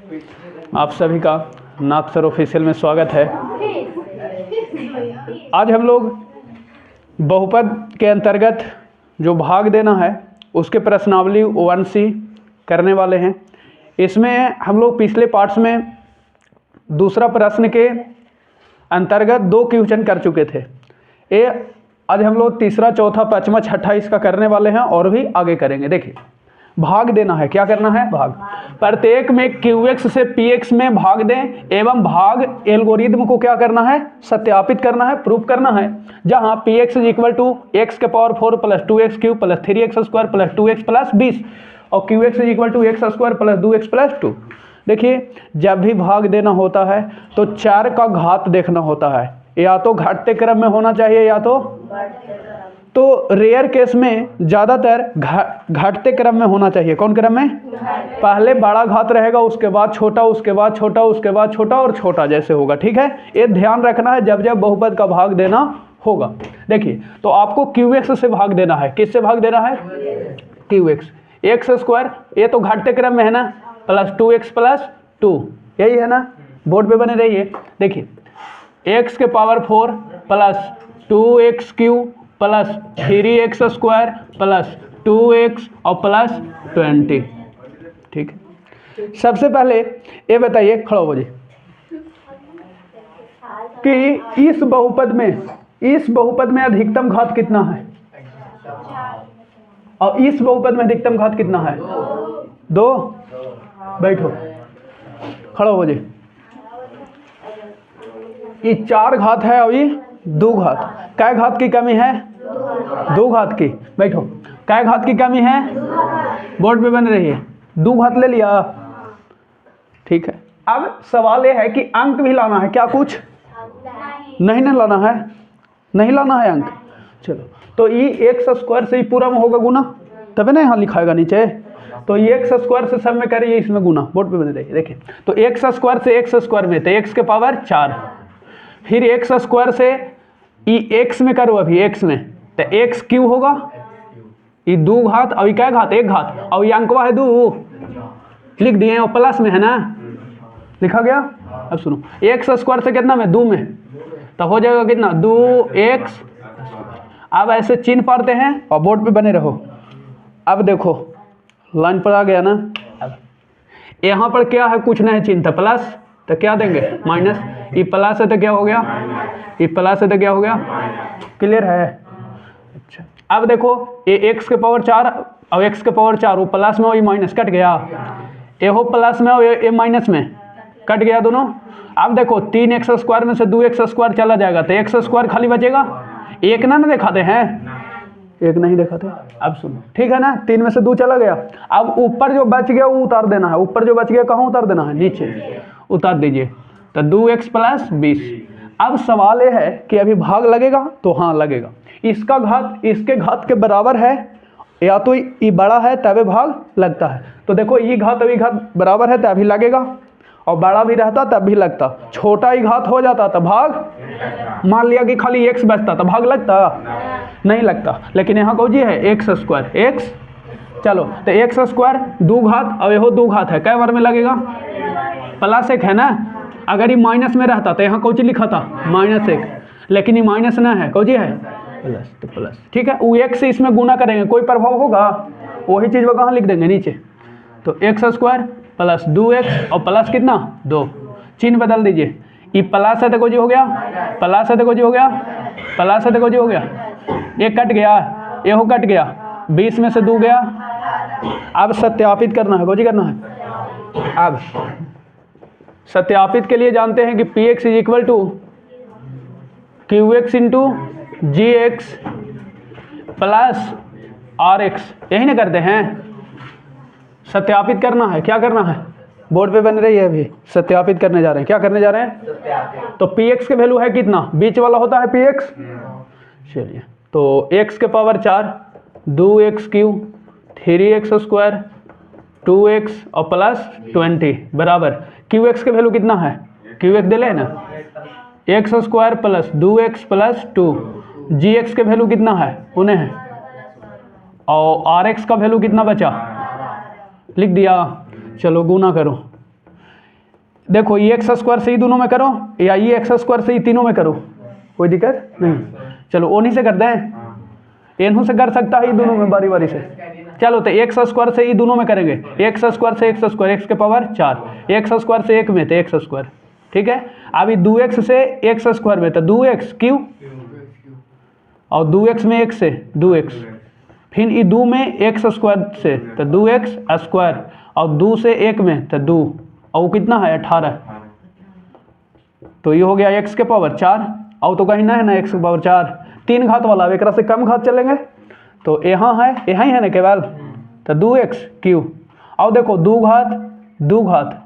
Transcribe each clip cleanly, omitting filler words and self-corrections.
आप सभी का नाथ सर ऑफिशियल में स्वागत है। आज हम लोग बहुपद के अंतर्गत जो भाग देना है उसके प्रश्नावली 1C करने वाले हैं। इसमें हम लोग पिछले पार्ट्स में दूसरा प्रश्न के अंतर्गत 2 क्वेश्चन कर चुके थे। ये आज हम लोग तीसरा, चौथा, पाँचवा, छठा इसका करने वाले हैं और भी आगे करेंगे। देखिए, भाग देना है। क्या करना है? भाग। प्रत्येक में QX से PX में भाग दें एवं भाग एल्गोरिदम को क्या करना है? सत्यापित करना है, प्रूफ करना है। जहां PX is equal to x के power 4 plus 2x cube plus 3x square plus 2x plus 20 और QX is equal to x square plus 2x plus 2। देखिए, जब भी भाग देना होता है तो 4 का घात देखना होता है। या तो घटते क्रम में होना चाहिए या तो रेयर केस में ज़्यादातर घटते क्रम में होना चाहिए। कौन क्रम में? पहले बड़ा घात रहेगा, उसके बाद छोटा, उसके बाद छोटा, उसके बाद छोटा और छोटा जैसे होगा। ठीक है, ये ध्यान रखना है जब जब बहुपद का भाग देना होगा। देखिए, तो आपको QX से भाग देना है। किससे भाग देना है? QX। x स्क्वायर, ये तो घटते क्रम में है ना, प्लस 2x प्लस 2, यही है ना। बोर्ड पे बने रहिए। देखिए, x के power 4 plus 2x cube plus 3x square plus 2x और प्लस 20। ठीक है, सबसे पहले ये बताइए, खड़ा हो जी, कि इस बहुपद में अधिकतम घात कितना है और इस बहुपद में अधिकतम घात कितना है? 2। बैठो, खड़ा हो जी। ये 4 घात है और ये 2 घात। कै घात की कमी है? 2 घात की। बैठो, कै घात की कमी है? बोर्ड पे बने रहिए। 2 घात ले लिया। ठीक है, अब सवाल ये है कि अंक भी लाना है क्या? कुछ नहीं ना लाना है, नहीं लाना है अंक। चलो, तो ये x स्क्वायर से ही पूरा में होगा गुना, तभी ना यहाँ लिखाएगा नीचे। तो ये x स्क्वायर से सब में करिए, इसमें गुना। बोर्ड पे बने रहिए। देखिए, तो x स्क्वायर से x स्क्वायर में, तो x के पावर 4, फिर x स्क्वायर से ये x में करो, अभी x में, तो x क्यू होगा, ये 2 घात और ये क्या घात? 1 घात और ये अंकवा है 2, लिख दिए और प्लस में है ना, लिखा गया। अब सुनो, x स्क्वायर से कितना में? 2 में, तो हो जाएगा कितना? 2x। अब ऐसे चिन्ह पढ़ते हैं और बोर्ड पे बने रहो। अब देखो, लाइन पर आ गया ना। अब यहाँ पर क्या है? कुछ नहीं चिन्ह था, प्लस, तो क्या देंगे? माइनस। ये प्लस है तो क्या हो गया? ये प्लस है तो क्या हो गया? क्लियर है? अच्छा, अब देखो, ये x के पावर 4 और x के पावर 4, वो प्लस में और ये माइनस, कट गया। ये हो प्लस में और ये माइनस में, कट गया दोनों। अब देखो, 3x स्क्वायर में से 2x स्क्वायर चला जाएगा तो x स्क्वायर खाली बचेगा। एक ना दिखाते हैं, एक नहीं दिखाते। अब सुनो, ठीक है ना, 3 में से 2 चला गया। अब ऊपर जो बच गया वो उतार देना है। ऊपर जो बच गया कहाँ उतार देना है? नीचे उतार दीजिए। तो 2x प्लस 20। अब सवाल ये है कि अभी भाग लगेगा? तो हाँ लगेगा। इसका घात इसके घात के बराबर है, या तो ये बड़ा है तभी भाग लगता है। तो देखो, ये घात अभी घात बराबर है तभी लगेगा, और बड़ा भी रहता तब भी लगता। छोटा ही घात हो जाता तो भाग, मान लिया कि खाली x बचता तो भाग लगता? नहीं लगता। लेकिन यहाँ कौन जी है? x square, x। चलो, तो x स्क्वायर 2 घात और यहो 2 घात है, कै बार में लगेगा? प्लस 1 है ना। अगर ये माइनस में रहता तो यहाँ कौन सी लिखा था? -1, लेकिन ये माइनस ना है, कौन जी है? प्लस, तो प्लस। ठीक है, वो x से इसमें गुना करेंगे, कोई प्रभाव होगा? वही चीज़ वो कहाँ लिख देंगे? नीचे। तो x स्क्वायर प्लस 2x और प्लस कितना? 2। चिन्ह बदल दीजिए। ये प्लस है तो कौन जी हो गया? प्लस है तो कौन जी हो गया? प्लस है तो कौन जी हो गया? ये कट गया, ये हो कट गया, 20 में से 2 गया। अब सत्यापित करना है, कौन जी करना है? अब सत्यापित के लिए जानते हैं कि PX is equal to QX into GX plus RX, यही ना करते हैं। सत्यापित करना है, क्या करना है? बोर्ड पे बन रही है, अभी सत्यापित करने जा रहे हैं। क्या करने जा रहे हैं? तो PX के वैल्यू है कितना? बीच वाला होता है PX। चलिए, तो x के power 4, 2x cube, 3x square, 2x और प्लस 20 बराबर QX के वैल्यू कितना है? QX दे ले ना, x square plus 2x plus 2। GX के वैल्यू कितना है? उन्हें है। और RX का वैल्यू कितना बचा? लिख दिया। चलो गुना करो, देखो ये एक्स स्क्वायर से ही दोनों में करो या ये एक्स स्क्वायर से ही तीनों में करो, कोई दिक्कत नहीं। चलो ओनी से कर दें, एनहू से कर सकता है दोनों में बारी बारी से। चलो तो एक्स स्क्वायर से ही दोनों में करेंगे, एक्स स्क्वायर से एक्स स्क्वायर, एक्स के पावर 4, एक्स स्क्वायर से एक में तो एक्स स्क्वायर, ठीक है। अभी 2x से एक्स स्क्वायर में तो 2x क्यू, और 2x में एक से 2x, फिर ये 2 में एक्स स्क्वायर से तो 2x स्क्वायर, और 2 से एक में तो 2, और वो कितना है 18, तो ये हो गया x के पावर 4, और तो कहीं ना है ना x के पावर 4, 3 घात वाला, अब एक से कम घात चलेंगे तो यहाँ ही है ना केवल, तो 2x क्यू, और देखो 2 घात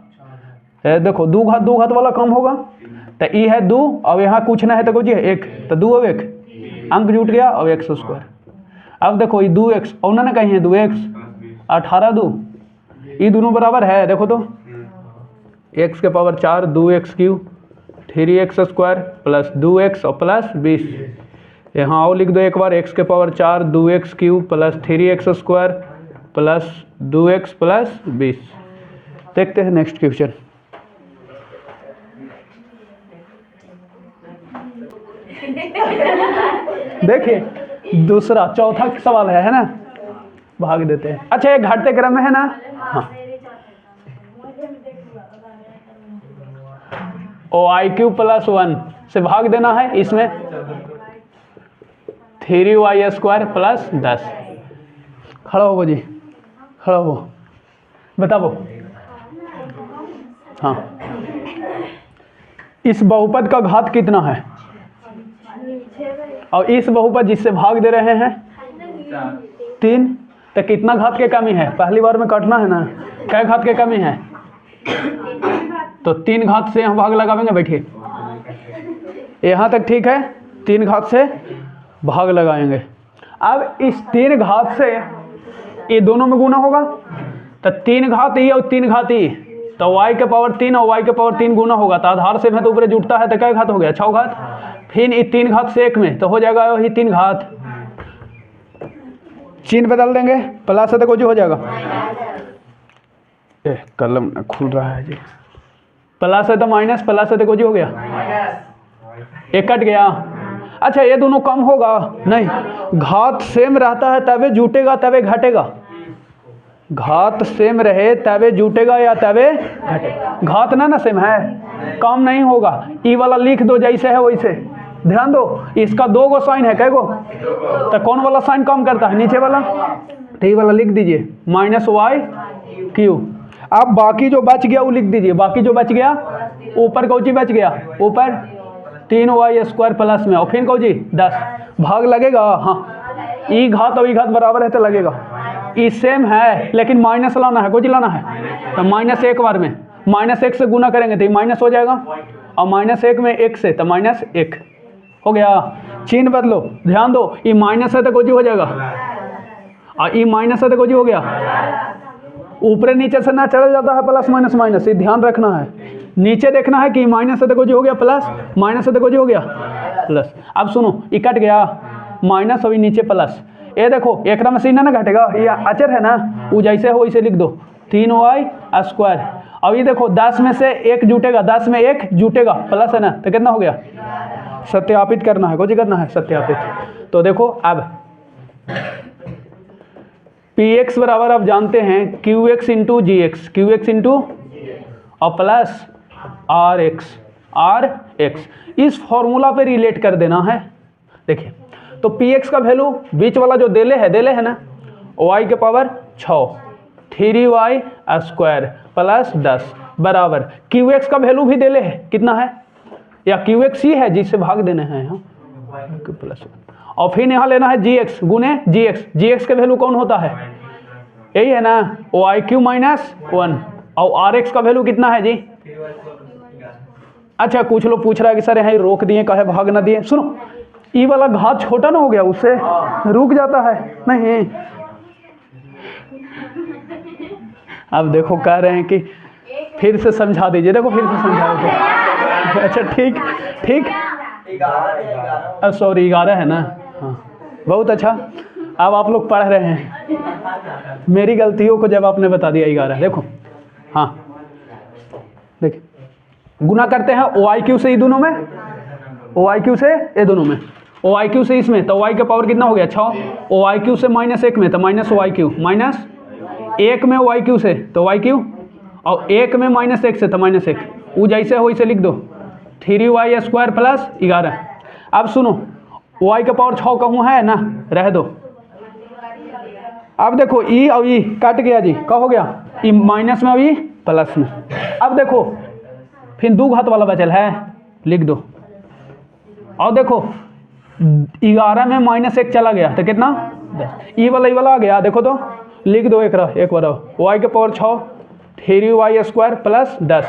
देखो 2 घात वाला कम होगा, तो ये है 2, और यहाँ कुछ ना है तो कुछ है 1, तो 2 और 1 अंक जुट गया और एक्स स्क्वायर। अब देखो ये 2x और ना कहीं है 2x, 18 2, ये दोनों बराबर है, देखो तो x के power 4 2x Q 3x square plus 2x और प्लस 20, यहाँ और लिख दो एक बार, x के power 4 2x Q plus 3x square plus 2x plus 20। देखते हैं नेक्स्ट क्वेश्चन। देखिए दूसरा चौथा सवाल है ना, भाग देते हैं। अच्छा ये घटते क्रम में है ना, हाँ ओ आई क्यू प्लस 1 से भाग देना है, इसमें 3y स्क्वायर प्लस 10। खड़ा हो जी, खड़ा हो, बताओ। हाँ इस बहुपद का घात कितना है, और इस बहुपद जिससे भाग दे रहे हैं 3, तो कितना घात के कमी है, पहली बार में काटना है ना, क्या घात के कमी है, तो 3 घात से यहाँ भाग लगाएंगे। बैठिए यहाँ तक ठीक है, 3 घात से भाग लगाएंगे। अब इस 3 घात से ये दोनों में गुना होगा, तो 3 घात ई और 3 घात ई, तो y के पावर 3 और y के पावर 3 गुना होगा, तो आधार से तो ऊपर जुटता है, तो क्या घात हो गया 6 घात, फिर ये 3 घात से एक में तो हो जाएगा वही 3 घात, चिन्ह बदल देंगे, प्लस से तो कुछ हो जाएगा, कलम खुल रहा है जी, प्लस है तो माइनस, प्लस है तो कुछ हो गया, एक कट गया। अच्छा ये दोनों कम होगा नहीं, घात सेम रहता है तबे जुटेगा तबे घटेगा, घात सेम रहे तबे जुटेगा या तबे घटेगा, घात ना सेम है कम नहीं होगा। ई वाला लिख दो जैसे है वैसे, ध्यान दो इसका 2 गो साइन है, कै गो, तो कौन वाला साइन कम करता है, नीचे वाला, तो ये वाला लिख दीजिए -y⁻. अब बाकी जो बच गया वो लिख दीजिए, बाकी जो बच गया ऊपर कौची बच गया, ऊपर 3y स्क्वायर प्लस में, और फिर कौची 10 भाग लगेगा। हाँ ई घात और ई घात बराबर है तो लगेगा, ई सेम है लेकिन माइनस लाना है, कुछ लाना है, तो -1 बार में -1 से गुना करेंगे तो ये माइनस हो जाएगा, और -1 में 1 से तो -1 हो गया। चिन्ह बदलो, ध्यान दो ये माइनस है तो कुछ हो जाएगा, और ये माइनस है तो कुछ हो गया, ऊपर नीचे से ना चला जाता है प्लस माइनस माइनस, ये ध्यान रखना है, नीचे देखना है कि माइनस है तो कुछ हो गया प्लस, माइनस है तो कुछ हो गया प्लस। अब सुनो ये कट गया माइनस और नीचे प्लस, ये देखो एक में से ना घटेगा, ये अचर है ना, वो जैसे हो वैसे लिख दो 3y स्क्वायर, अब ये देखो 10 में से 1 जुटेगा, 10 में 1 जुटेगा प्लस है ना, तो कितना हो गया, सत्यापित करना है, कुछ करना है सत्यापित। तो देखो अब px बराबर आप जानते हैं qx इंटू जी एक्स, qx इंटू और प्लस rx, इस फॉर्मूला पे रिलेट कर देना है। देखिए तो px का वैल्यू बीच वाला जो देले है ना, y के पावर 6 3y स्क्वायर प्लस 10 बराबर qx का वैल्यू भी देले है, कितना है, या qx ही है जिससे भाग देने हैं यहाँ प्लस, और फिर यहाँ लेना है gx गुने gx का वैल्यू कौन होता है, यही है ना y⁻1, और rx का वैल्यू कितना है जी। अच्छा कुछ लोग पूछ रहा है कि सर यहाँ रोक दिए काहे भाग ना दिए, सुनो ई वाला घात छोटा ना हो गया उससे रुक जाता है, नहीं अब देखो कह रहे हैं कि फिर से समझा दीजिए, देखो फिर से समझा दीजिए। अच्छा ठीक सॉरी 11 है ना, हाँ बहुत अच्छा, अब आप लोग पढ़ रहे हैं, मेरी गलतियों को जब आपने बता दिया 11, देखो हाँ देखिए गुना करते हैं ओ आई क्यू से, ये दोनों में ओ आई क्यू से ये दोनों में, ओ आई क्यू से इसमें तो वाई का पावर कितना हो गया 6, ओ आई क्यू से -1 में तो माइनस ओ आई क्यू, -1 में ओ आई क्यू से तो वाई क्यू, और 1 में -1 से तो -1, वो जैसे हो वैसे लिख दो 3y² + 11। अब सुनो y का पावर 6 कहूँ है ना, रह दो। अब देखो ई और ई कट गया जी, क्या हो गया, ई माइनस में और ई प्लस में। अब देखो फिर 2 घात वाला बचल है, लिख दो। और देखो 11 में -1 चला गया तो कितना 10, ई वाला आ गया, देखो तो लिख दो एक बार y के पावर 6 3y² + 10,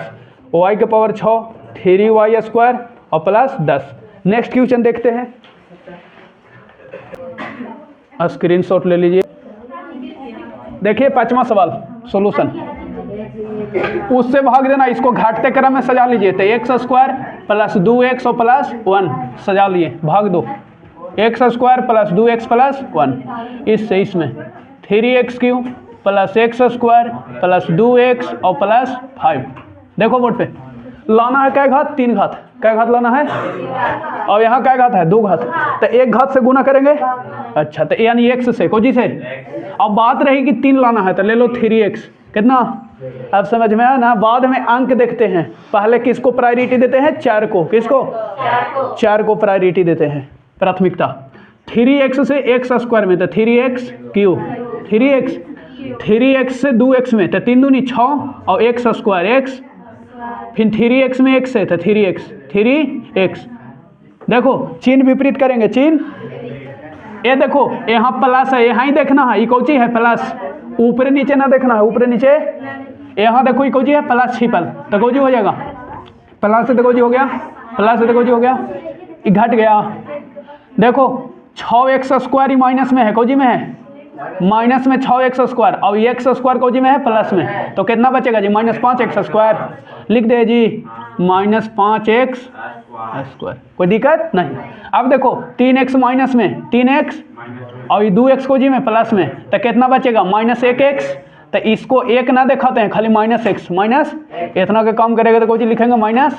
y के पावर 6 3y² और + 10। नेक्स्ट क्वेश्चन देखते हैं, स्क्रीनशॉट ले लीजिए। देखिए 5वां सवाल सॉल्यूशन, उससे भाग देना, इसको घाटते क्रम में सजा लीजिए। तो x² + 2x और +1 सजा लिए, भाग दो, x² + 2x + 1, इससे इसमें 3x³ + x² + 2x और +5। देखो बोर्ड पे लाना है क्या घात, 3 घात, क्या घात लाना है, और यहाँ क्या घात है 2 घात, तो 1 घात से गुना करेंगे। अच्छा तो यानी x से कोजी से, अब बात रही कि 3 लाना है तो ले लो 3x, कितना, अब समझ में आया ना। बाद में अंक देखते हैं, पहले किसको प्रायोरिटी देते हैं, 4 को, किसको 4 को प्रायोरिटी देते हैं प्राथमिकता। 3x से x² में तो 3x³ 3x से 2x में तो 3 दूनी 6 और x² x, फिर 3x में x है तो 3x। देखो चिन्ह विपरीत करेंगे, चिन्ह ये देखो यहाँ प्लस है, यहाँ ही देखना है, ये कौची है प्लस, ऊपर नीचे ना देखना है, ऊपर नीचे यहाँ देखो ये कौची है प्लस छिपल, तो कौची हो जाएगा प्लस से, तो कौची हो गया प्लस से, तो कौची हो गया ये घट गया। देखो 6x² ही माइनस में है, कौची में है माइनस में 6x² और ये x² कौची में है प्लस में, तो कितना बचेगा जी -5x², लिख दे जी -5x², कोई दिक्कत नहीं। अब देखो 3x माइनस में 3x और ये 2x को जी में प्लस में, तो कितना बचेगा -1x, तो इसको 1 ना दिखाते हैं, खाली -x, माइनस इतना का काम करेगा तो कोई लिखेंगे -x।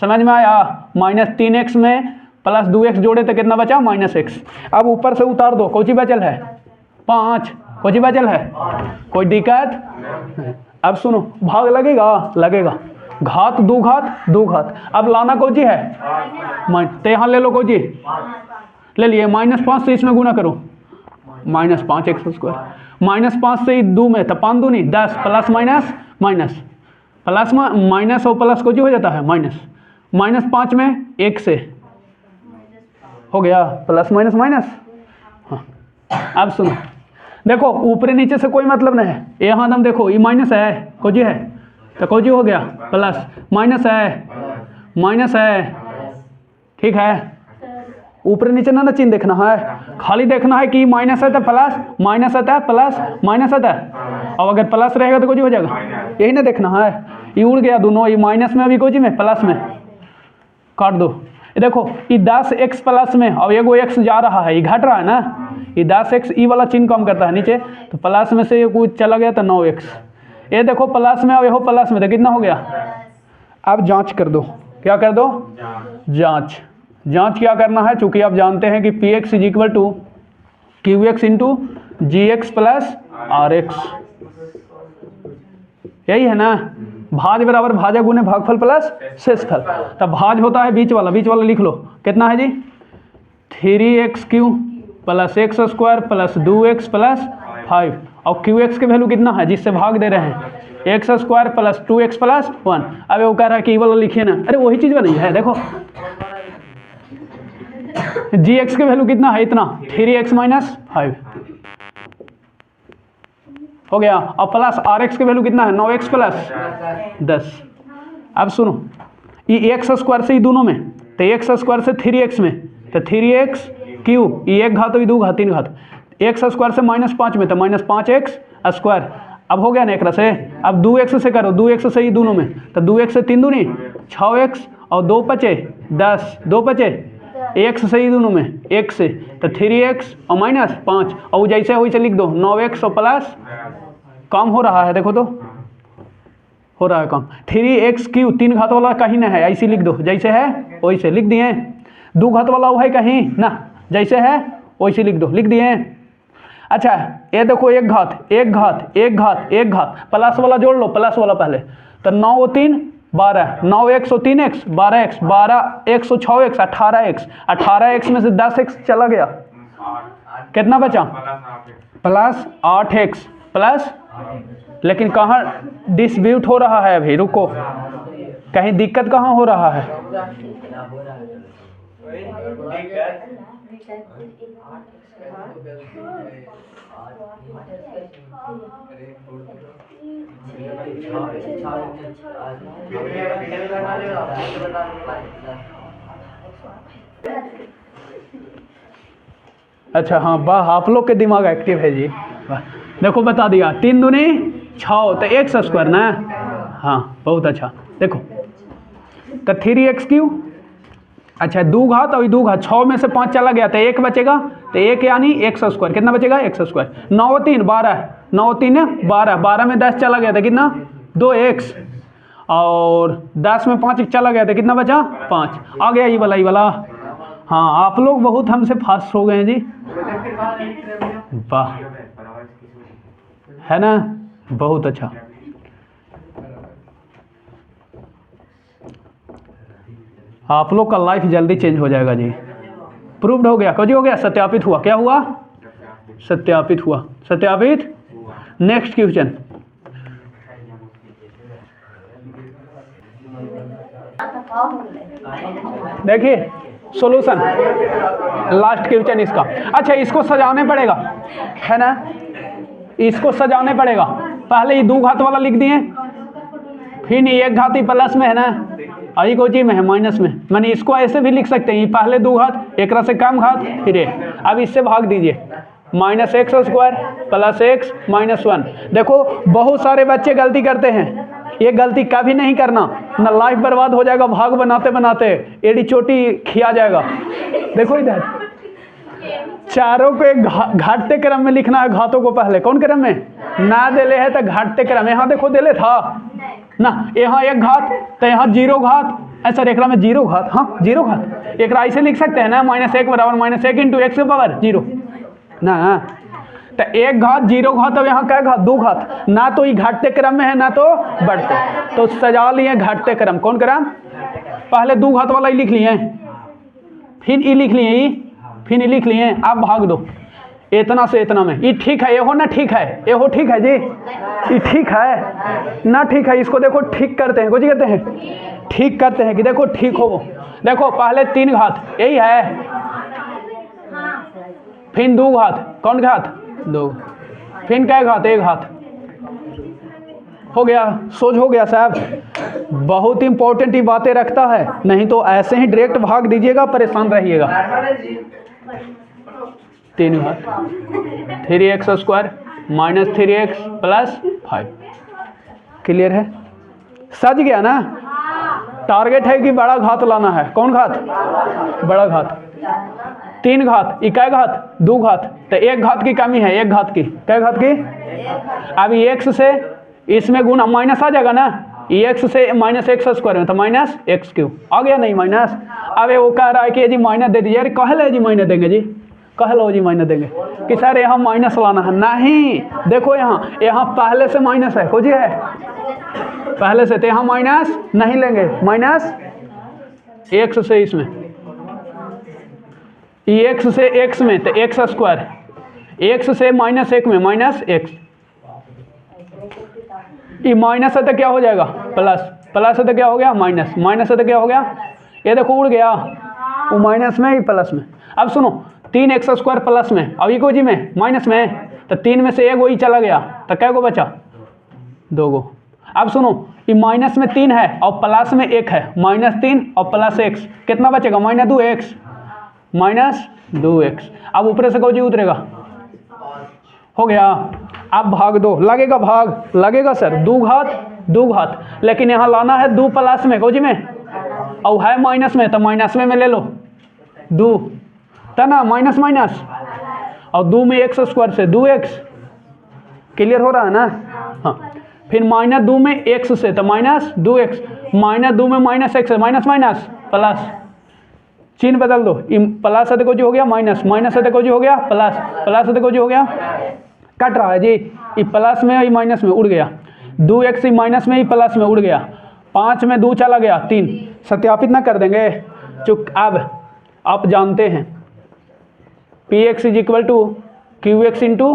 समझ में आया, -3x में +2x जोड़े तो कितना बचा -x। अब ऊपर से उतार दो, कौची बचल है 5, कौची बचल है, कोई दिक्कत। अब सुनो भाग लगेगा, घात 2 घात, अब लाना कौची है तो यहाँ ले लो, कौची ले लिए -5 से इसमें गुना करो, -5x², -5 से 2 में तो 5 दूनी 10, प्लस माइनस प्लस माइनस और प्लस कौची हो जाता है -5 में 1 से हो गया +-। हाँ अब सुनो, देखो ऊपरी नीचे से कोई मतलब नहीं है, यहाँ हम देखो ये माइनस है, कौची है तो कौची हो गया प्लस, माइनस है, ठीक है। ऊपर नीचे ना चिन्ह देखना है, खाली देखना है कि माइनस है तो प्लस, माइनस आता है प्लस, माइनस आता है, और अगर प्लस रहेगा तो कुछ हो जाएगा, यही ना देखना है। ये उड़ गया दोनों, ये माइनस में अभी कुछ में प्लस में काट दो। ये देखो ये 10x प्लस में और एगो x जा रहा है, ये घट रहा है ना, ये 10x ई वाला चिन्ह कम करता है नीचे, तो प्लस में से ये कुछ चला गया तो 9x। ये देखो प्लस में और ये प्लस में तो कितना हो गया। अब जांच कर दो, क्या कर दो जांच क्या करना है, चूंकि आप जानते हैं कि px = qx × gx + rx, यही है ना। भाज बराबर भाजा गुने भागफल प्लस शेषफल, तब भाज होता है बीच वाला लिख लो, कितना है जी 3x³ + x² + 2x + 5, और qx के वैल्यू कितना है जिससे भाग दे रहे हैं x² + 2x + 1। अब वो कह रहा है कि वाला लिखिए ना, अरे वही चीज़ नहीं है, देखो gx के वैल्यू कितना है इतना 3x - 5 हो गया, और प्लस rx के वैल्यू कितना है 9x + 10। अब सुनो ये x² से ही दोनों में, तो x² से 3x में तो 3x³ ये 1 घात और 2 घात 3 घात, x² से -5 में तो -5x²। अब हो गया ना एक से। अब 2x से करो, 2x से ही दोनों में तो 2x से 3 दूनी 6x और 2 × 10, 2 × x से ही दोनों में 1 से तो 3x और -5, और जैसे वैसे लिख दो 9x और प्लस, काम हो रहा है देखो तो हो रहा है कम। 3x³ 3 घात वाला कहीं ना है, ऐसे लिख दो, जैसे है वैसे लिख दिए। 2 घात वाला वो है कहीं ना, जैसे है वैसे लिख दो, लिख दिए। अच्छा ये देखो 1 घात 1 घात 1 घात 1 घात, प्लस वाला जोड़ लो, प्लस वाला पहले। तो 9 और 3 12, 9x और 3x 12x, 12x और 6x 18x, 18x में से 10x चला गया, कितना बचा? प्लस 8x प्लस, लेकिन कहाँ डिस्ट्रीब्यूट हो रहा है अभी, रुको, कहीं दिक्कत कहाँ हो रहा है? अच्छा हाँ, वाह आप लोग के दिमाग एक्टिव है जी, वाह। देखो बता दिया, 3 दूनी 6 तो x² ना, हाँ बहुत अच्छा। देखो तो 3x³, अच्छा 2 घात और 2 घात, 6 में से 5 चला गया तो 1 बचेगा, तो 1 यानी x², कितना बचेगा? x²। 9 और 3 12, 9 और 3 12, 12 में 10 चला गया था, कितना? 2x, और 10 में 5 चला गया था, कितना बचा? 5 आ गया, ये वाला। हाँ आप लोग बहुत हमसे फास्ट हो गए हैं जी, वाह, है ना, बहुत अच्छा। आप लोग का लाइफ जल्दी चेंज हो जाएगा जी, प्रूव्ड हो गया, कभी हो गया, सत्यापित हुआ। क्या हुआ? सत्यापित हुआ, सत्यापित। नेक्स्ट क्वेश्चन, देखिए सॉल्यूशन, लास्ट क्वेश्चन इसका। अच्छा इसको सजाने पड़ेगा, है ना, इसको सजाने पड़ेगा। पहले ये 2 घात वाला लिख दिए, फिर 1 घात ही प्लस में है ना, आई को जी में है माइनस में, मैंने इसको ऐसे भी लिख सकते हैं, ये पहले 2 घात, एक से कम घात, फिर 1। अब इससे भाग दीजिए, -x² + x -1। देखो बहुत सारे बच्चे गलती करते हैं, ये गलती कभी नहीं करना, ना लाइफ बर्बाद हो जाएगा, भाग बनाते बनाते एड़ी चोटी खिया जाएगा। देखो इधर चारों को एक घटते क्रम में लिखना है, घातों को पहले कौन क्रम में? ना देले है तो घटते क्रम। यहाँ देखो देले था ना, यहाँ 1 घात तो यहाँ 0 घात, ऐसा एक में 0 घात, हाँ 0 घात, एक ऐसे लिख सकते हैं ना, -1 = -1 × x⁻0 ना, तो 1 घात 0 घात, अब यहाँ क्या घात? 2 घात, ना तो ये घटते क्रम में है ना तो बढ़ते, तो सजा लिए घटते क्रम। कौन क्रम? पहले 2 घात वाला ही लिख लिए, फिर ई लिख लिए, फिर ई लिख लिए, अब भाग दो इतना से इतना में। ये ठीक है, ये हो ना, ठीक है, ये हो, ठीक है जी, ये ठीक है ना, ठीक है। इसको देखो ठीक करते हैं, कुछ कहते हैं ठीक करते हैं कि देखो ठीक हो वो। देखो पहले 3 घात यही है, फिर 2 घात, कौन घात? 2, फिर क्या घात? 1 घात, हो गया, सोच हो गया साहब। बहुत इंपॉर्टेंट ये बातें रखता है, नहीं तो ऐसे ही डायरेक्ट भाग दीजिएगा, परेशान रहिएगा। 3 घात 3x² -3x + 5, क्लियर है? सज गया ना? टारगेट है कि बड़ा घात लाना है, कौन घात? बड़ा घात। 3 घात, इकाई घात 2 घात, तो 1 घात की कमी है, 1 घात की, क्या घात की? अब x से इसमें गुना माइनस आ जाएगा ना, x से -x² में तो -x³ आ गया, नहीं माइनस। अब वो कह रहा है कि जी माइनस दे दीजिए, अरे कह लो जी माइनस देंगे जी, कह लो जी माइनस देंगे कि सर यहाँ माइनस लाना है, नहीं देखो यहाँ पहले से माइनस है, कुछ है पहले से, तो यहाँ माइनस नहीं लेंगे, माइनस x से इसमें, x से x में तो x², x से -1 में -x, ये माइनस है तो क्या हो जाएगा? प्लस, प्लस है तो क्या हो गया? माइनस, माइनस है तो क्या हो गया? ये देखो उड़ गया, वो माइनस में ही प्लस में। अब सुनो 3x² प्लस में, अब इको जी में माइनस में, तो 3 में से 1 वही चला गया, तो क्या को बचा? 2 गो। अब सुनो ये माइनस में 3 है और प्लस में 1 है, -3 और +x, कितना बचेगा? -2x, -2x। अब ऊपर से कौन जी उतरेगा? हो गया। अब भाग दो, लगेगा भाग, लगेगा सर 2 घात 2 घात, लेकिन यहाँ लाना है 2 प्लस में, कौन जी में, और है माइनस में, तो माइनस में ले लो 2, था ना, माइनस माइनस, और 2 में x² से 2x, क्लियर हो रहा है ना? हाँ, फिर माइनस 2 में x से तो माइनस 2x, माइनस 2 में माइनस x है, माइनस माइनस प्लस, चिन्ह बदल दो, प्लस है देखो जो हो गया माइनस, माइनस है देखो जो हो गया प्लस, प्लस है देखो जो हो गया, कट रहा है जी, ये प्लस में ये माइनस में उड़ गया, 2x माइनस में ही प्लस में उड़ गया, 5 में 2 चला गया 3, सत्यापित ना कर देंगे। चुप। अब आप जानते हैं px is equal to qx into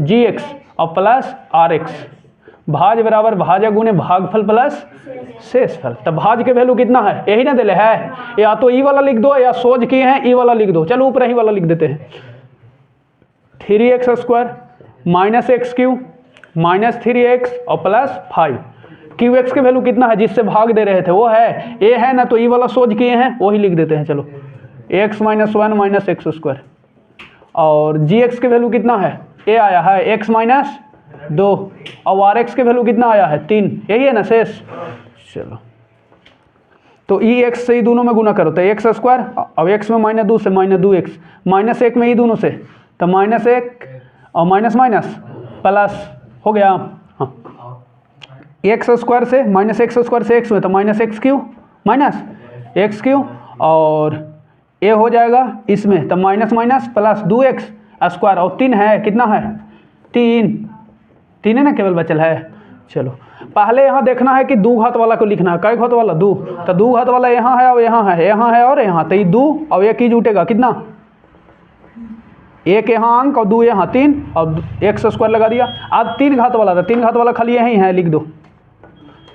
gx और प्लस rx, भाज बराबर भाजक गुने भागफल प्लस शेषफल। तब भाज के वैल्यू कितना है, यही ना दिले है, या तो ई वाला लिख दो या सोच किए हैं ई वाला लिख दो, चलो ऊपर ही वाला लिख देते हैं, 3x² minus x Q minus 3x और प्लस 5, qx के वैल्यू कितना है जिससे भाग दे रहे थे वो है a है ना, तो ई वाला सोच किए हैं वही लिख देते हैं, चलो x माइनस 1 माइनस x², और gx के वैल्यू कितना है, a आया है x माइनस 2 और rx के वैल्यू कितना आया है 3, यही है ना शेष। चलो तो ई एक्स से ई दोनों में गुना करो तो x², अब x में माइनस 2 से माइनस 2x, माइनस 1 में ई दोनों से तो माइनस 1 और माइनस माइनस प्लस हो गया, हाँ x² से माइनस x² से x में तो माइनस x³ माइनस x³ और a हो जाएगा इसमें तो माइनस माइनस प्लस 2x² और 3 है, कितना है 3 है ना, केवल बचल है। चलो पहले यहाँ देखना है कि 2 घात वाला को लिखना है, कई घात वाला 2, तो 2 घात वाला यहाँ है और यहाँ है, यहाँ है और यहाँ, तो ये 2 और 1 ही जुटेगा कितना, 1 यहाँ अंक और 2 यहाँ 3 और x² लगा दिया। अब 3 घात वाला था, 3 घात वाला खाली यही है, लिख दो।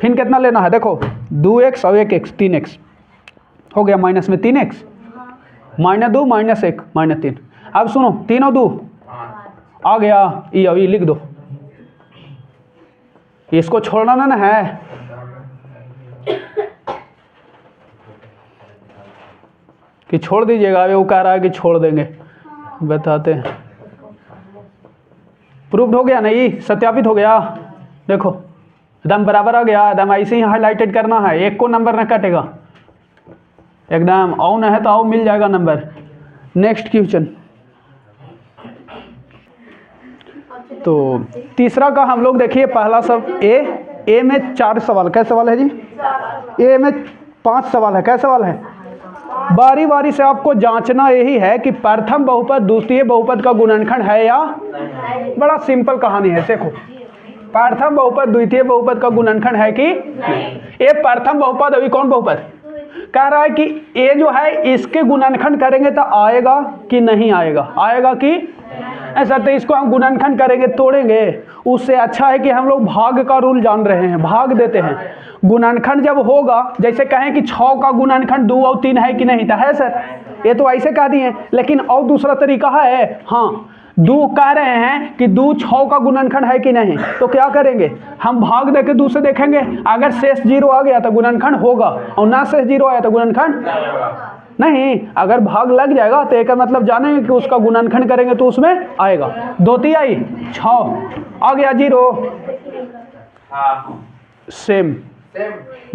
फिर कितना लेना है देखो 2x और 1x 3x हो गया, माइनस में 3x माइनस 2 माइनस 1 माइनस 3। अब सुनो 3 और 2 आ गया, ये अभी लिख दो, इसको छोड़ना ना है, कि छोड़ दीजिएगा, वो कह रहा है कि छोड़ देंगे, बताते हैं। प्रूव्ड हो गया नहीं, सत्यापित हो गया, देखो एकदम बराबर आ गया, एकदम ऐसे ही हाईलाइटेड करना है, एक को नंबर ना कटेगा, एकदम आओ ना है तो आओ मिल जाएगा नंबर। नेक्स्ट क्वेश्चन, तो तीसरा का हम लोग देखिए, पहला सब ए में 4 सवाल, कैसे सवाल है जी, ए में 5 सवाल है, कैसे सवाल है, बारी बारी से आपको जांचना यही है कि प्रथम बहुपद द्वितीय बहुपद का गुणनखंड है या, बड़ा सिंपल कहानी है, देखो प्रथम बहुपद द्वितीय बहुपद का गुणनखंड है कि ये प्रथम बहुपद, अभी कौन बहुपद कह रहा है कि ये जो है इसके गुणनखंड करेंगे तो आएगा कि नहीं आएगा, आएगा कि ऐसा, तो इसको हम गुणनखंड करेंगे तोड़ेंगे, उससे अच्छा है कि हम लोग भाग का रूल जान रहे हैं, भाग देते हैं। गुणनखंड जब होगा, जैसे कहें कि 6 का गुणनखंड 2 और 3 है कि नहीं, तो है सर, ये तो ऐसे कह दिए, लेकिन और दूसरा तरीका है, हाँ 2 कह रहे हैं कि 2 6 का गुणनखंड है कि नहीं, तो क्या करेंगे हम भाग दे के 2 से देखेंगे, अगर शेष 0 आ गया तो गुणनखंड होगा और ना शेष 0 आया तो गुणनखंड नहीं, अगर भाग लग जाएगा तो एक मतलब जानेंगे कि उसका गुणनखंड करेंगे तो उसमें आएगा, 2 3 आई 6 आ गया 0, सेम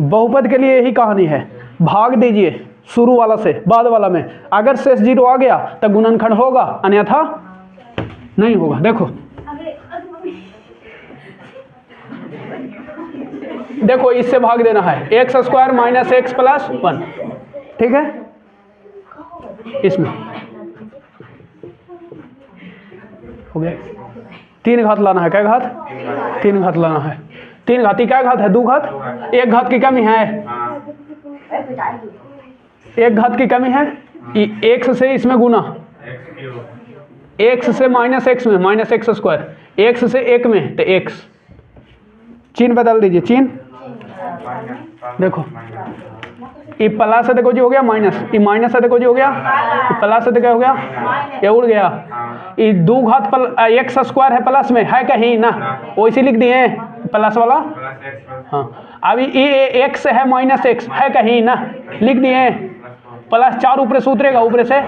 बहुपद के लिए यही कहानी है, भाग दीजिए शुरू वाला से बाद वाला में, अगर शेष 0 आ गया तो गुणनखंड होगा अन्यथा नहीं होगा। देखो इससे भाग देना है, x² माइनस x प्लस 1, ठीक है, इसमें हो गया, 3 घात लाना है, क्या घात 3 घात लाना है, 3 घाती क्या घात है, 2 घात, 1 घात की कमी है, 1 घात की कमी है, x से इसमें गुना, x से माइनस x में माइनस x², x से 1 में तो x, चिन्ह बदल दीजिए, चिन्ह देखो ये प्लस है देखो जी हो गया माइनस, ये माइनस है देखो जी हो गया, ये प्लस है देखो हो गया, ये उड़ गया, ये 2 घात x² है प्लस में है कहीं ना, वैसे लिख दिए प्लस वाला, हाँ अभी ये x है माइनस x है कहीं ना, लिख दिए प्लस 4 ऊपर से उतरेगा, ऊपर से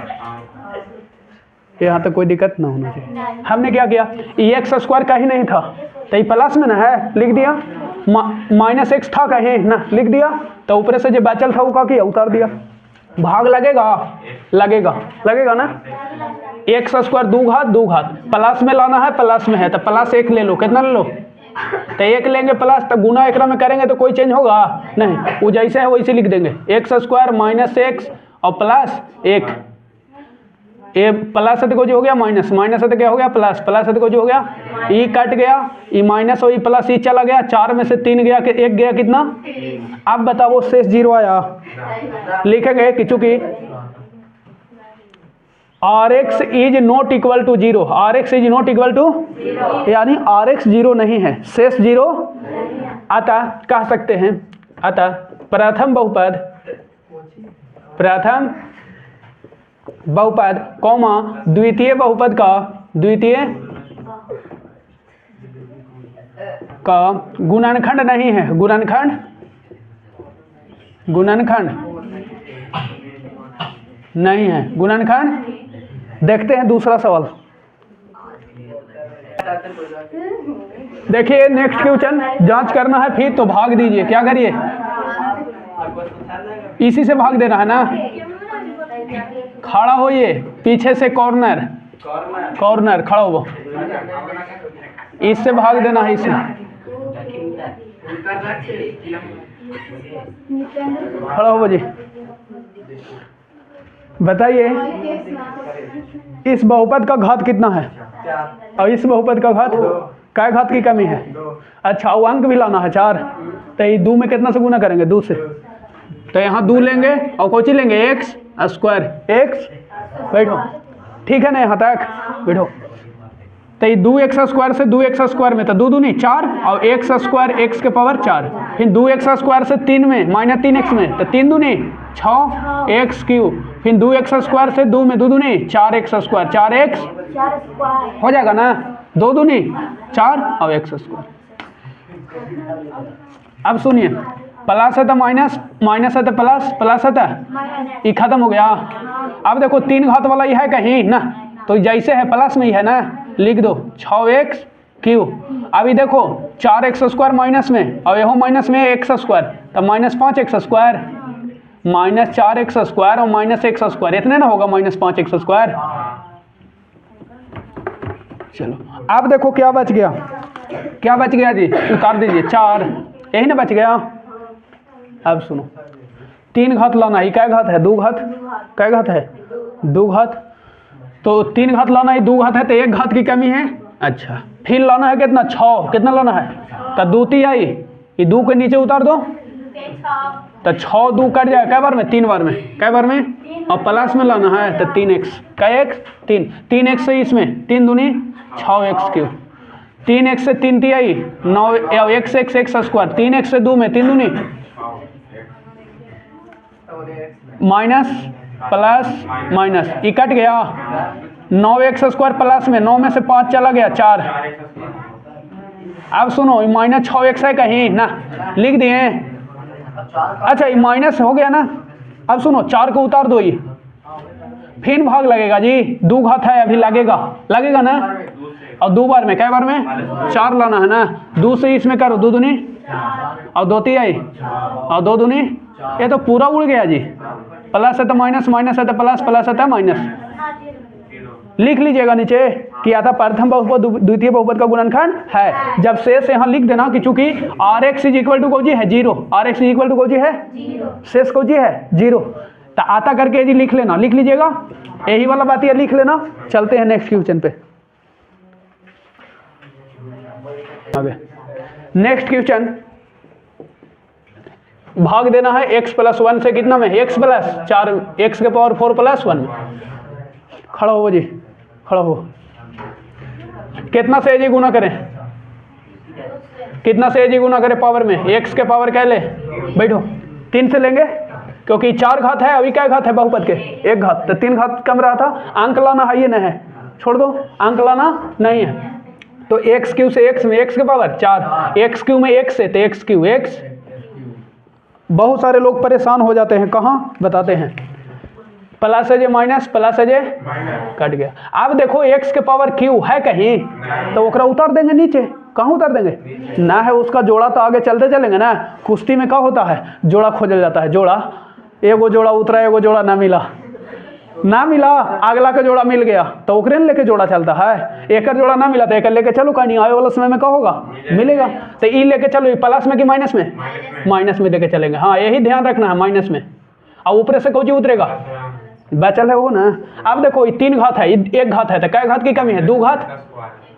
यहाँ तक कोई दिक्कत ना होना चाहिए। हमने क्या किया, ये x² का ही नहीं था तो ये प्लस में ना है, लिख दिया, माइनस x था कहीं ना, लिख दिया, तो ऊपर से जो बचल था वो क्या किया, उतार दिया, भाग लगेगा लगेगा लगेगा ना, x² 2 घात 2 घात, प्लस में लाना है प्लस में है तो प्लस 1 ले लो, कितना ले लो तो एक लेंगे प्लस, तो गुना एकरा में करेंगे तो कोई चेंज होगा नहीं, वो जैसे है वैसे लिख देंगे। एक्स स्क्वायर माइनस एक्स और प्लस एक, ये प्लस है तो कुछ हो गया माइनस, माइनस है तो क्या हो गया प्लस, प्लस है तो कुछ हो गया ई कट गया, ई माइनस और ई प्लस, ई चला गया, 4 में से 3 गया कि 1 गया कितना। अब बताओ शेष 0 आया, लिखेंगे कि चूंकि Rx is not equal to 0, Rx is not equal to, यानी Rx 0 नहीं है, शेष 0, अतः कह सकते हैं, अतः प्रथम बहुपद कौमा द्वितीय बहुपद का गुणनखंड नहीं है, गुणनखंड नहीं है, गुणनखंड। देखते हैं दूसरा सवाल, देखिए नेक्स्ट क्वेश्चन जांच करना है फिर तो भाग दीजिए, क्या करिए इसी से भाग देना है ना, खड़ा होइए पीछे से कॉर्नर खड़ा हो, इससे भाग देना है, इससे खड़ा हो जी। बताइए इस बहुपद का घात कितना है और इस बहुपद का घात, क्या घात की कमी है। अच्छा वो अंक भी लाना है 4, तो ये 2 में कितना से गुना करेंगे 2 से, तो यहाँ 2 लेंगे और कोची लेंगे एक्स स्क्वायर, एक्स बैठो ठीक है ना, यहाँ तक बैठो। तो ये 2x स्क्वायर से 2x स्क्वायर में तो 2 दूनी 4 और x स्क्वायर x के पावर 4, फिर 2x स्क्वायर से 3 में माइनस 3x में तो 3 दूनी 6x क्यूब, फिर 2x स्क्वायर से 2 में 2 दूनी 4x स्क्वायर, 4x हो जाएगा ना, 2 दूनी 4 और x स्क्वायर। अब सुनिए प्लस है तो माइनस, माइनस है तो प्लस, प्लस है तो ये खत्म हो गया। अब देखो 3 घात वाला ये है कहीं ना, तो जैसे है प्लस में ही है ना, लिख दो 6x क्यूब। अभी देखो 4x स्क्वायर माइनस में और यहो माइनस में x स्क्वायर, तो minus 5x square, minus 4x square और माइनस x स्क्वायर, इतने ना होगा माइनस 5x स्क्वायर। चलो अब देखो क्या बच गया, क्या बच गया जी, उतार दीजिए 4, यही ना बच गया। अब सुनो 3 घात लाना है, क्या घात है 2 घात, क्या घात है 2 घात, तो 3 घात लाना है, 2 घात है तो 1 घात की कमी है। अच्छा फिर लाना है कितना 6, कितना लाना है, तो 2 3 आई, ये 2 के नीचे उतार दो तो 6 2 कट जाए, कै बार में 3 बार में, कै बार में, और प्लस में लाना है तो 3x, कै x 3x से इसमें 3 दूनी 6x क्यूब, 3x से 3 3 आई 9, x स्क्वायर, 3x से 2 में 3 दूनी माइनस प्लस माइनस, ये कट गया, 9x स्क्वायर प्लस में 9 में से 5 चला गया 4। अब सुनो माइनस 6x है कहीं ना, लिख दिए। अच्छा ये माइनस हो गया ना, अब सुनो 4 को उतार दो, ये फिर भाग लगेगा जी, 2 घात है अभी लगेगा, लगेगा ना, और 2 बार में, कै बार में 4 लाना है ना, 2 से इसमें करो 2 दूनी और 2 3 आई और 2 दूनी, ये तो पूरा उड़ गया जी, प्लस है तो माइनस, माइनस है तो प्लस, प्लस है तो माइनस। लिख लीजिएगा नीचे कि आता प्रथम बहुपद द्वितीय बहुपद का गुणनखंड है। जब शेष यहाँ लिख देना कि चूंकि Rx इज इक्वल टू कोजी है 0, Rx इज इक्वल टू कोजी है 0, शेष कोजी है 0, तो आता करके जी लिख लेना, लिख लीजिएगा, यही वाला बात ये लिख लेना। चलते हैं नेक्स्ट क्वेश्चन पे। नेक्स्ट क्वेश्चन भाग देना है x प्लस 1 से, कितना में x प्लस 4, x के पावर 4 प्लस 1। खड़ा हो जी, खड़ा हो, कितना से जी गुना करें, कितना से जी गुना करें पावर में, x के पावर क्या ले, बैठो 3 से लेंगे क्योंकि 4 घात है, अभी क्या घात है बहुपद के 1 घात, तो 3 घात कम रहा था, अंक लाना है ये नहीं है, छोड़ दो अंक लाना नहीं है, तो x क्यू से x में x के पावर 4, x क्यू में x से तो x क्यू x। बहुत सारे लोग परेशान हो जाते हैं, कहाँ बताते हैं, प्लस है जे माइनस, प्लस है जे कट गया। अब देखो x के पावर q है कहीं, तो ओकरा उतार देंगे नीचे, कहाँ उतार देंगे ना है उसका जोड़ा, तो आगे चलते चलेंगे ना। कुश्ती में क्या होता है, जोड़ा खोजल जाता है, जोड़ा, एगो जोड़ा उतरा एगो जोड़ा ना मिला, ना मिला, अगला का जोड़ा मिल गया तो ओकरे लेके जोड़ा चलता है। एक जोड़ा ना मिला तो एक लेके चलो, कहीं नहीं आए वाला समय में क्या होगा, मिलेगा। तो ई लेके चलो, प्लस में कि माइनस में, माइनस में लेके चलेंगे। हाँ यही ध्यान रखना है, माइनस में। और ऊपर से कोई उतरेगा, बचल है वो ना। अब देखो ये 3 घात है, एक घात है, तो कै घात की कमी है, 2 घात।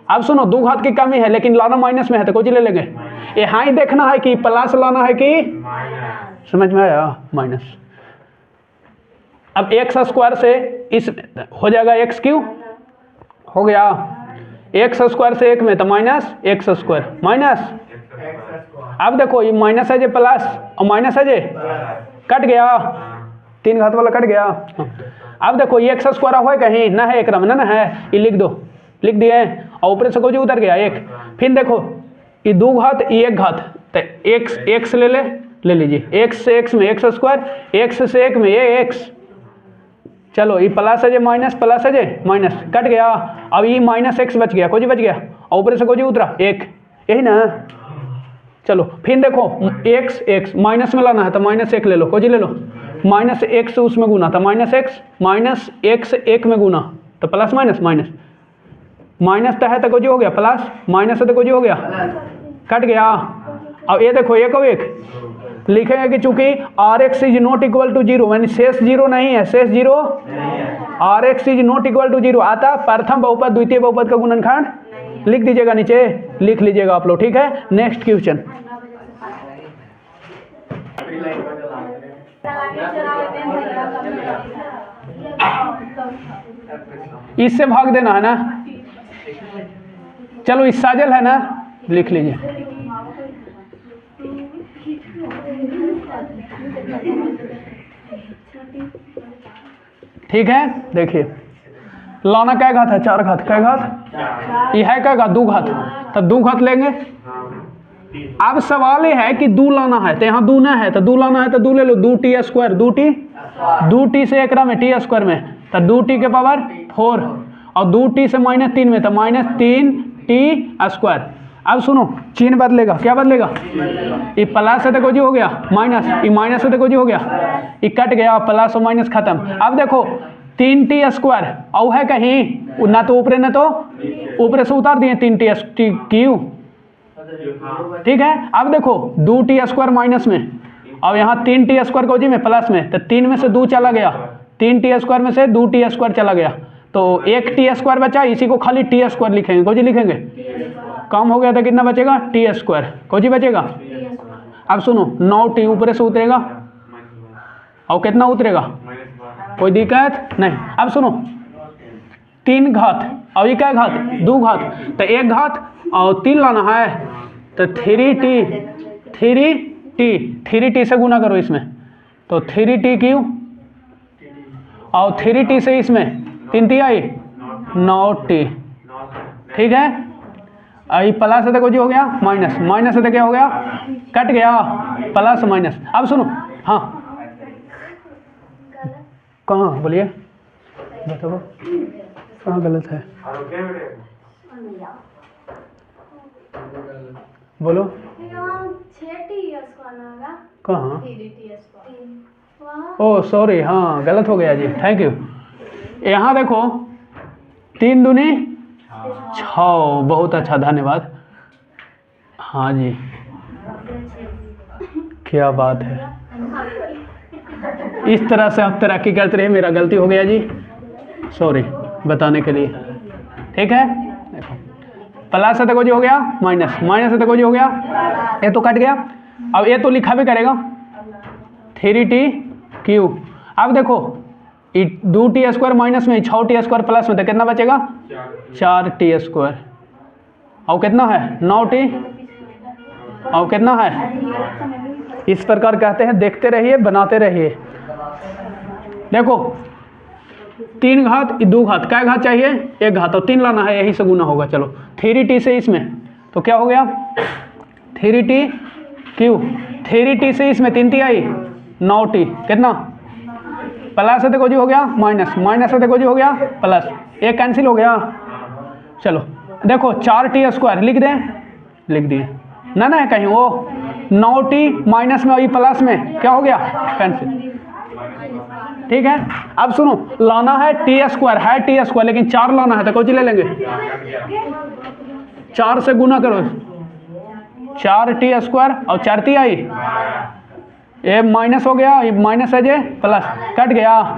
अब सुनो 2 घात की कमी है लेकिन लाना माइनस में है, तो कोई ले लेंगे। यहाँ ही देखना है कि प्लस लाना है कि, समझ में आया, माइनस। अब एक्स स्क्वायर से इस हो जाएगा एक्स क्यूब, हो गया एक्स स्क्वायर से 1 में तो माइनस एक्स स्क्वायर माइनस। अब देखो ये माइनस है जे प्लस और माइनस है जे, कट गया, 3 घात वाला कट गया। अब देखो ये एक्स स्क्वायर हो कहीं ना है, एक रम ना है, ये लिख दो, लिख दिए। और ऊपर से कुछ उतर गया 1। फिर देखो ये 2 घात ये 1 घात, तो एक्स ले लीजिए, एक्स से एक्स में एक्स स्क्वायर, एक्स से 1 में ये एक्स। चलो ये प्लस है जे माइनस, प्लस है जे माइनस, कट गया। अब ये माइनस एक्स बच गया, कुछ बच गया, और ऊपर से कुछ उतरा 1, यही ना। चलो फिर देखो एक्स एक्स माइनस में लाना है तो माइनस 1 ले लो, कुछ ले लो, माइनस एक्स उसमें गुना था माइनस एक्स 1 में गुना तो प्लस माइनस माइनस, माइनस तो है तो कुछ हो गया प्लस, माइनस है तो कुछ हो गया, कट गया। अब ये देखो 1 और 1 लिखेंगे कि चूंकि R X is not equal to 0, यानी शेष 0 नहीं है, शेष 0, R X is not equal to 0 आता प्रथम बहुपद द्वितीय बहुपद का गुणनखंड लिख दीजिएगा, नीचे लिख लीजिएगा आप लोग, ठीक है। नेक्स्ट क्वेश्चन, इससे भाग देना है ना। चलो इस साजल है ना, लिख लीजिए। ठीक है, देखिए लाना क्या घात है, 4 घात, क्या घात, ये है क्या घात, 2 घात, तब 2 घात लेंगे। अब सवाल ये है कि 2 लाना है, तो यहाँ 2 ना है, तो 2 लाना है तो 2 ले लो, 2t स्क्वायर, 2t से 1 में t स्क्वायर में, तो 2t के पावर 4, और 2t से -3 में, तो -3t स्क्वायर। अब सुनो चिन्ह बदलेगा, क्या बदलेगा, ये प्लस है तो कुछ हो गया माइनस, ये माइनस है तो कुछ हो गया, ये कट गया, प्लस और माइनस खत्म। अब देखो 3t स्क्वायर और है कहीं ना, तो ऊपर ना तो ऊपर से उतार दिए 3t क्यूब, ठीक है। अब देखो 2t स्क्वायर माइनस में, और यहाँ 3t स्क्वायर को जी में प्लस में, तो 3 में से 2 चला गया, 3t स्क्वायर में से 2t स्क्वायर चला गया, तो 1t स्क्वायर बचा, इसी को खाली t स्क्वायर लिखेंगे, को जी लिखेंगे, कम हो गया तो कितना बचेगा, t स्क्वायर, को जी बचेगा। अब सुनो 9t ऊपर से उतरेगा और कितना उतरेगा, कोई दिक्कत नहीं। अब सुनो 3 घात और ये क्या घात, 2 घात, तो 1 घात और 3 लाना है, तो 3t से गुना करो इसमें, तो 3t क्यूब, और 3t से इसमें 3 आई 9t, ठीक है। ये प्लस है तो कुछ हो गया माइनस, माइनस है तो क्या हो गया, कट गया, प्लस माइनस। अब सुनो, हाँ कहाँ बोलिए, बताओ कहाँ गलत है, बोलो कहाँ, ओ सॉरी, हाँ गलत हो गया जी, थैंक यू। यहाँ देखो 3 दूनी 6, बहुत अच्छा, धन्यवाद। हाँ जी, क्या बात है, इस तरह से आप तरक्की करते रहे, मेरा गलती हो गया जी, सॉरी बताने के लिए, ठीक है। देखो प्लस है तो कुछ हो गया माइनस, माइनस है तो कुछ हो गया, ये तो कट गया। अब ये तो लिखा भी करेगा 3t क्यूब। अब देखो 2t स्क्वायर माइनस में, 6t स्क्वायर प्लस में, तो कितना बचेगा, 4t स्क्वायर, और कितना है 9t, और कितना है। इस प्रकार कहते हैं, देखते रहिए बनाते रहिए। देखो 3 घात 2 घात, क्या घात चाहिए, 1 घात, और 3 लाना है, यही से गुना होगा। चलो 3t से इसमें, तो क्या हो गया 3t क्यूब, 3t से इसमें 3t आई 9t, कितना प्लस है तो कुछ हो गया माइनस, माइनस है तो कुछ हो गया प्लस, एक कैंसिल हो गया। चलो देखो 4t स्क्वायर लिख दें, लिख दिए ना ना कहीं, वो 9t माइनस में और प्लस में क्या हो गया कैंसिल, ठीक है। अब सुनो, लाना है टी स्क्वायर, है टी स्क्वायर लेकिन 4 लाना है तो कौन सी ले लेंगे, 4 से गुना करो, 4 टी स्क्वायर और 4 ती आई, ये माइनस हो गया, ये माइनस है जे प्लस, कट गया।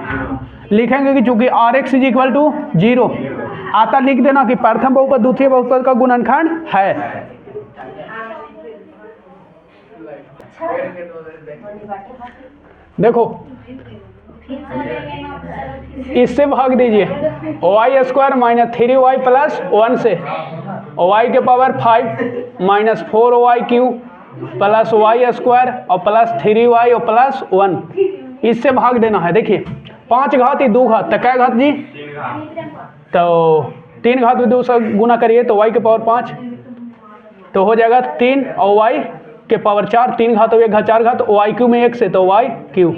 लिखेंगे कि चूंकि R X is equal to 0, आता लिख देना कि प्रथम बहुपद द्वितीय बहुपद का गुणनखंड है। देखो इससे भाग दीजिए, Y square minus 3y plus 1 से, वाई के power 5 minus 4y cube plus Y square और प्लस 3y और प्लस 1, इससे भाग देना है। देखिए 5 घात ही 2 घात, तो क्या घात जी, तो 3 घात में 2 से गुना करिए तो y के पावर 5 तो हो जाएगा 3 और y के पावर 4, 3 घात और 1 घात 4 घात, वाई क्यू में 1 से तो वाई क्यू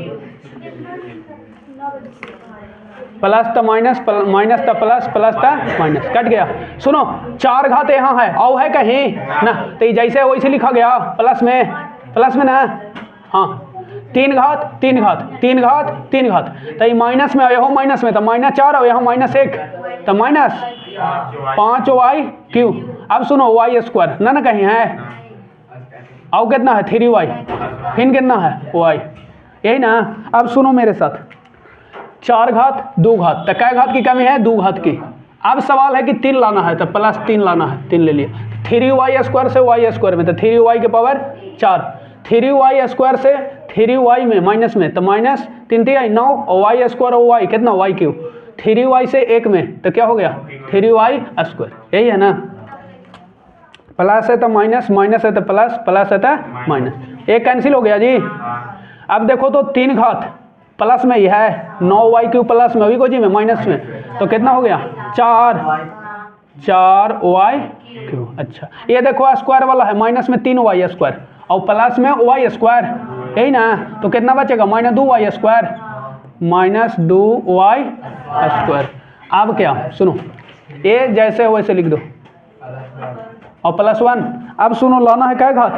प्लस तो माइनस, माइनस तो प्लस, प्लस तो माइनस, कट गया। सुनो 4 घात यहाँ है और है कहीं ना, तो जैसे वैसे लिखा गया प्लस में ना, हाँ 3 घात 3 घात 3 घात 3 घात, तो ये माइनस में, यहाँ माइनस में तो माइनस 4 और यहाँ माइनस 1 तो माइनस 5 वाई क्यू। अब सुनो वाई स्क्वायर ना कहीं है, और कितना है 3y, फिर कितना है y, यही ना। अब सुनो मेरे साथ, 4 घात 2 घात, तो क्या घात की कमी है, 2 घात की। अब सवाल है कि 3 लाना है तो प्लस 3 लाना है, 3 ले लिया। 3y स्क्वायर से y स्क्वायर में तो 3y के पावर 4, 3y स्क्वायर से 3y में माइनस में तो माइनस 3 3 9 और y स्क्वायर और y कितना y क्यू, 3y से 1 में तो क्या हो गया 3y स्क्वायर, यही है ना। प्लस है तो माइनस, माइनस है तो प्लस, प्लस है तो माइनस, एक कैंसिल हो गया जी। अब देखो तो 3 घात प्लस में ही है, 9y क्यू प्लस में, अभी को जी में माइनस में, तो कितना हो गया 4y क्यू। अच्छा ये देखो स्क्वायर वाला है, माइनस में 3y स्क्वायर और प्लस में y स्क्वायर, यही ना, तो कितना बचेगा minus 2y square, minus 2y square. अब क्या सुनो, ये जैसे वैसे लिख दो और प्लस 1। अब सुनो लाना है क्या घात,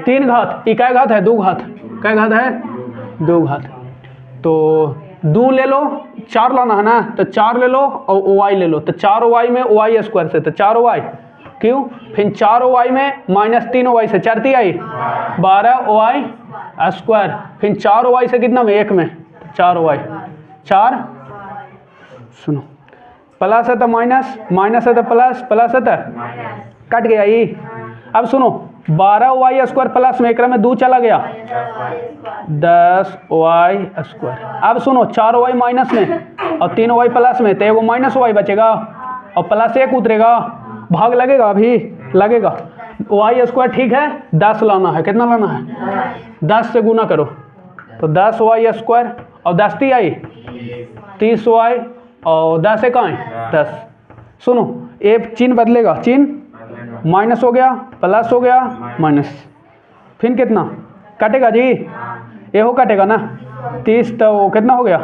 3 घात, ये क्या घात है 2 घात, क्या घात है 2 घात, तो 2 ले लो, 4 लाना है ना, तो 4 ले लो और y ले लो, तो 4y में y स्क्वायर से तो 4y क्यों, फिर 4y में माइनस 3y से 4 ती आई 12y स्क्वायर, फिर 4y से कितना में 1 में 4y 4, सुनो प्लस है तो माइनस, माइनस है तो प्लस, प्लस है तो कट गया ये। अब सुनो 12y स्क्वायर प्लस में 1 में 2 चला गया 10y स्क्वायर। अब सुनो 4y माइनस में और 3y प्लस में, तो एगो माइनस y बचेगा और प्लस 1 उतरेगा, भाग लगेगा, अभी लगेगा। y स्क्वायर ठीक है, 10 लाना है, कितना लाना है 10 से गुना करो तो 10y स्क्वायर और 10 ती आई 30y और 10 से कहाँ 10। सुनो ये चिन्ह बदलेगा, चिन्ह माइनस हो गया, प्लस हो गया, माइनस, फिर कितना कटेगा जी, ये हो कटेगा ना 30, तो कितना हो गया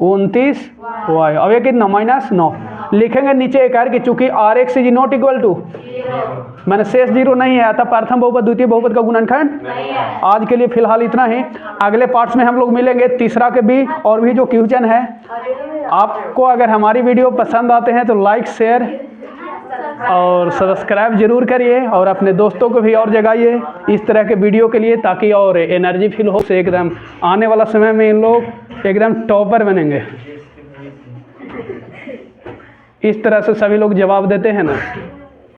29 y, अब ये कितना माइनस 9। लिखेंगे नीचे एक आर की चूंकि R X is not equal to, मैंने शेष 0 नहीं है, अतः प्रथम बहुपद द्वितीय बहुपद का गुणनखंड। आज के लिए फिलहाल इतना ही, अगले पार्ट्स में हम लोग मिलेंगे तीसरा के भी और भी जो क्वेश्चन है। आपको अगर हमारी वीडियो पसंद आते हैं तो लाइक शेयर और सब्सक्राइब जरूर करिए और अपने दोस्तों को भी और जगाइए इस तरह के वीडियो के लिए, ताकि और एनर्जी फील हो से एकदम आने वाला समय में इन लोग एकदम टॉपर बनेंगे। इस तरह से सभी लोग जवाब देते हैं ना।